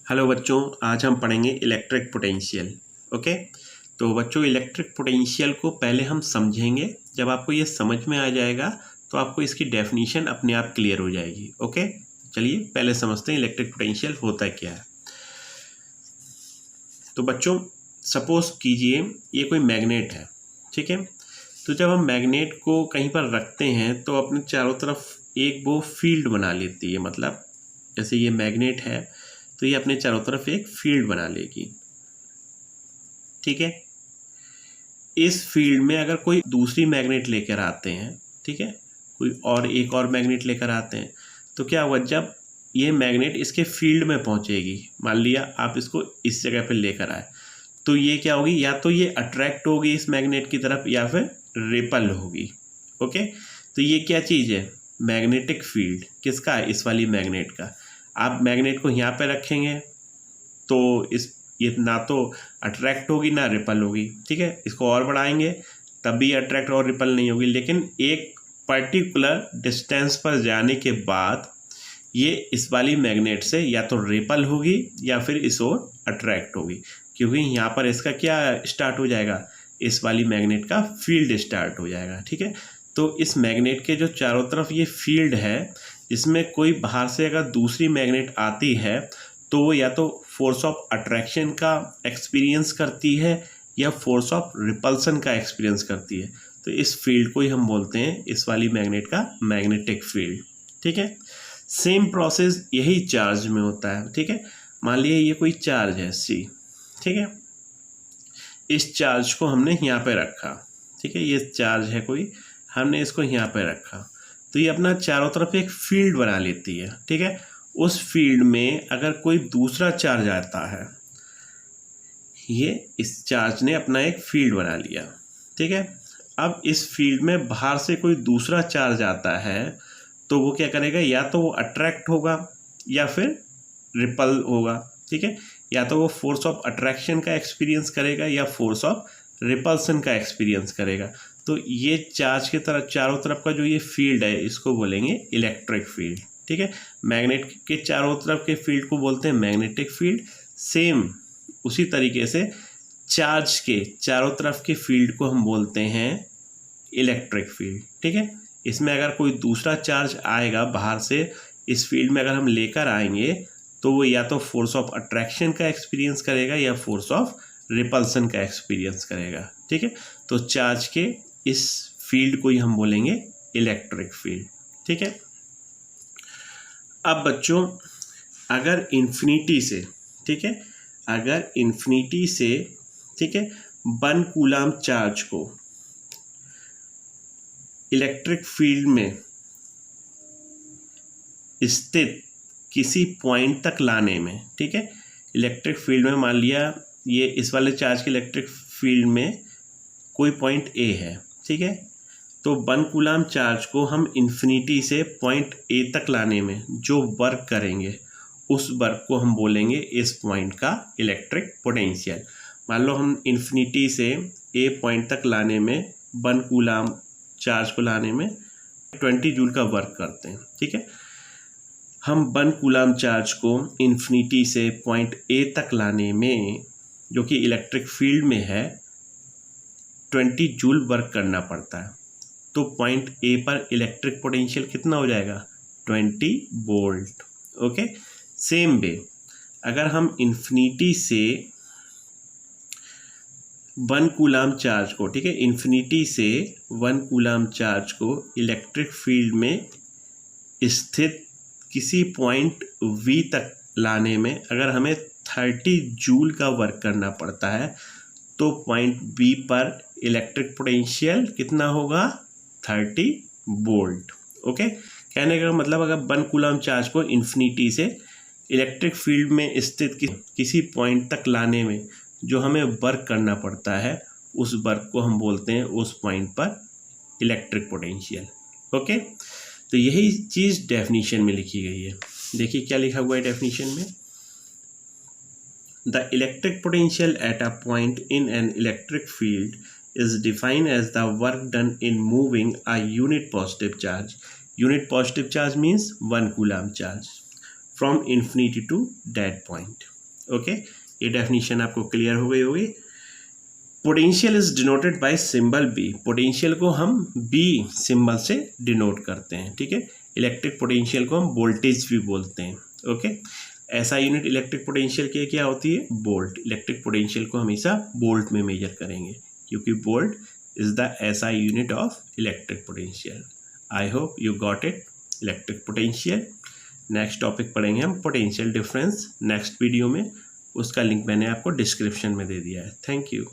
Hello बच्चों, आज हम पढ़ेंगे इलेक्ट्रिक पोटेंशियल। ओके, तो बच्चों इलेक्ट्रिक पोटेंशियल को पहले हम समझेंगे। जब आपको ये समझ में आ जाएगा तो आपको इसकी डेफिनेशन अपने आप क्लियर हो जाएगी। ओके, चलिए पहले समझते हैं इलेक्ट्रिक पोटेंशियल होता क्या है। तो बच्चों सपोज कीजिए ये कोई मैग्नेट है, ठीक है। तो जब हम मैग्नेट को कहीं पर रखते हैं तो अपने चारों तरफ एक वो फील्ड बना लेती है। मतलब जैसे ये मैग्नेट है तो ये अपने चारों तरफ एक फील्ड बना लेगी, ठीक है। इस फील्ड में अगर कोई दूसरी मैग्नेट लेकर आते हैं, ठीक है, कोई और एक और मैग्नेट लेकर आते हैं तो क्या होगा, जब ये मैग्नेट इसके फील्ड में पहुंचेगी, मान लिया आप इसको इस जगह पे लेकर आए, तो ये क्या होगी, या तो ये अट्रैक्ट होगी इस मैग्नेट की तरफ या फिर रिपल होगी। ओके, तो ये क्या चीज़ है, मैग्नेटिक फील्ड। किसका है, इस वाली मैग्नेट का। आप मैग्नेट को यहाँ पे रखेंगे तो ये ना तो अट्रैक्ट होगी ना रिपल होगी, ठीक है। इसको और बढ़ाएंगे तब भी अट्रैक्ट और रिपल नहीं होगी, लेकिन एक पर्टिकुलर डिस्टेंस पर जाने के बाद ये इस वाली मैग्नेट से या तो रिपल होगी या फिर इस ओर अट्रैक्ट होगी, क्योंकि यहाँ पर इसका क्या स्टार्ट हो जाएगा, इस वाली मैग्नेट का फील्ड स्टार्ट हो जाएगा, ठीक है। तो इस मैग्नेट के जो चारों तरफ ये फील्ड है, इसमें कोई बाहर से अगर दूसरी मैग्नेट आती है तो वो या तो फोर्स ऑफ अट्रैक्शन का एक्सपीरियंस करती है या फोर्स ऑफ रिपल्सन का एक्सपीरियंस करती है। तो इस फील्ड को ही हम बोलते हैं, इस वाली मैग्नेट का मैग्नेटिक फील्ड, ठीक है। सेम प्रोसेस यही चार्ज में होता है, ठीक है। मान लीजिए ये कोई चार्ज है C, ठीक है। इस चार्ज को हमने यहाँ पे रखा, ठीक है, ये चार्ज है कोई, हमने इसको यहाँ पे रखा तो ये अपना चारों तरफ एक फील्ड बना लेती है, ठीक है। उस फील्ड में अगर कोई दूसरा चार्ज आता है, ये इस चार्ज ने अपना एक फील्ड बना लिया, ठीक है। अब इस फील्ड में बाहर से कोई दूसरा चार्ज आता है तो वो क्या करेगा, या तो वो अट्रैक्ट होगा या फिर रिपल होगा, ठीक है। या तो वो फोर्स ऑफ अट्रैक्शन का एक्सपीरियंस करेगा या फोर्स ऑफ रिपल्सन का एक्सपीरियंस करेगा। तो ये चार्ज के तरफ चारों तरफ का जो ये फील्ड है इसको बोलेंगे इलेक्ट्रिक फील्ड, ठीक है। मैग्नेट के चारों तरफ के फील्ड को बोलते हैं मैग्नेटिक फील्ड। सेम उसी तरीके से चार्ज के चारों तरफ के फील्ड को हम बोलते हैं इलेक्ट्रिक फील्ड, ठीक है। इसमें अगर कोई दूसरा चार्ज आएगा बाहर से, इस फील्ड में अगर हम लेकर आएंगे तो वो या तो फोर्स ऑफ अट्रैक्शन का एक्सपीरियंस करेगा या फोर्स ऑफ रिपल्सन का एक्सपीरियंस करेगा, ठीक है। तो चार्ज के इस फील्ड को ही हम बोलेंगे इलेक्ट्रिक फील्ड, ठीक है। अब बच्चों अगर इन्फिनिटी से, ठीक है, अगर इन्फिनिटी से, ठीक है, 1 कूलम चार्ज को इलेक्ट्रिक फील्ड में स्थित किसी पॉइंट तक लाने में, ठीक है, इलेक्ट्रिक फील्ड में मान लिया ये इस वाले चार्ज के इलेक्ट्रिक फील्ड में कोई पॉइंट A है, ठीक है। तो 1 कूलम चार्ज को हम इन्फिनिटी से पॉइंट A तक लाने में जो वर्क करेंगे उस वर्क को हम बोलेंगे इस पॉइंट का इलेक्ट्रिक पोटेंशियल। मान लो हम इन्फिनिटी से A पॉइंट तक लाने में 1 कूलम चार्ज को लाने में 20 जूल का वर्क करते हैं, ठीक है। हम 1 कूलम चार्ज को इन्फिनिटी से पॉइंट A तक लाने में, जो कि इलेक्ट्रिक फील्ड में है, 20 जूल वर्क करना पड़ता है। तो पॉइंट A पर इलेक्ट्रिक पोटेंशियल कितना हो जाएगा, 20 वोल्ट। ओके, सेम वे अगर हम इन्फिनिटी से 1 कूलम चार्ज को, ठीक है, इन्फिनिटी से 1 कूलम चार्ज को इलेक्ट्रिक फील्ड में स्थित किसी पॉइंट V तक लाने में अगर हमें 30 जूल का वर्क करना पड़ता है तो पॉइंट B पर इलेक्ट्रिक पोटेंशियल कितना होगा, 30 वोल्ट। ओके, कहने का मतलब अगर 1 कूलम चार्ज को इन्फिनिटी से इलेक्ट्रिक फील्ड में स्थित किसी पॉइंट तक लाने में जो हमें वर्क करना पड़ता है उस वर्क को हम बोलते हैं उस पॉइंट पर इलेक्ट्रिक पोटेंशियल। ओके, तो यही चीज़ डेफिनेशन में लिखी गई है। देखिए क्या लिखा हुआ है डेफिनेशन में, the electric potential at a point in an electric field is defined as the work done in moving a unit positive charge. Unit positive charge means 1 coulomb charge from infinity to that point. Okay, ये definition आपको clear हो गई होगी। Potential is denoted by symbol B, potential को हम B symbol से denote करते हैं, ठीक है। इलेक्ट्रिक पोटेंशियल को हम वोल्टेज भी बोलते हैं, ओके। ऐसा यूनिट इलेक्ट्रिक पोटेंशियल की क्या होती है, वोल्ट। इलेक्ट्रिक पोटेंशियल को हमेशा वोल्ट में मेजर करेंगे क्योंकि वोल्ट इज द ऐसा unit of electric potential. I hope you got it, electric potential. Next topic पढ़ेंगे हम पोटेंशियल डिफरेंस नेक्स्ट वीडियो में, उसका लिंक मैंने आपको डिस्क्रिप्शन में दे दिया है। Thank you.